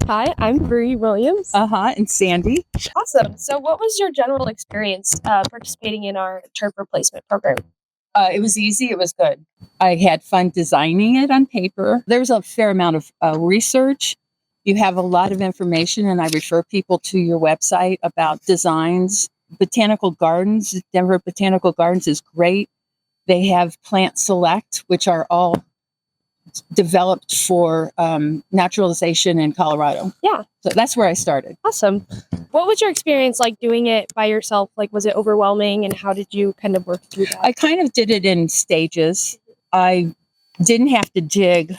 Hi, I'm Bree Williams. And Sandy. Awesome. So, what was your general experience participating in our turf replacement program? It was easy. It was good. I had fun designing it on paper. There's a fair amount of research. You have a lot of information, and I refer people to your website about designs. Botanical Gardens, Denver Botanical Gardens is great. They have Plant Select, which are all developed for naturalization in Colorado. Yeah. So that's where I started. Awesome. What was your experience like doing it by yourself? Like, was it overwhelming, and how did you kind of work through that? I kind of did it in stages. I didn't have to dig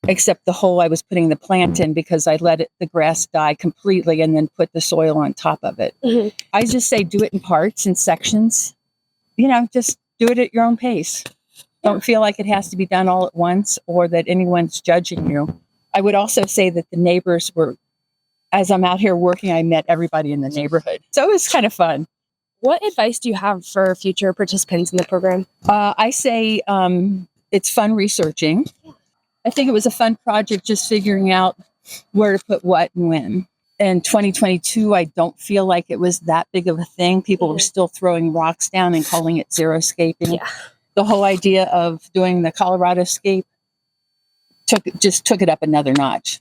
except the hole I was putting the plant in because I let the grass die completely and then put the soil on top of it. Mm-hmm. I just say do it in parts and sections. Just do it at your own pace. Don't feel like it has to be done all at once or that anyone's judging you. I would also say that the neighbors were, as I'm out here working, I met everybody in the neighborhood. So it was kind of fun. What advice do you have for future participants in the program? I say it's fun researching. I think it was a fun project just figuring out where to put what and when. In 2022, I don't feel like it was that big of a thing. People were still throwing rocks down and calling it xeriscaping. Yeah. The whole idea of doing the ColoradoScape took it up another notch.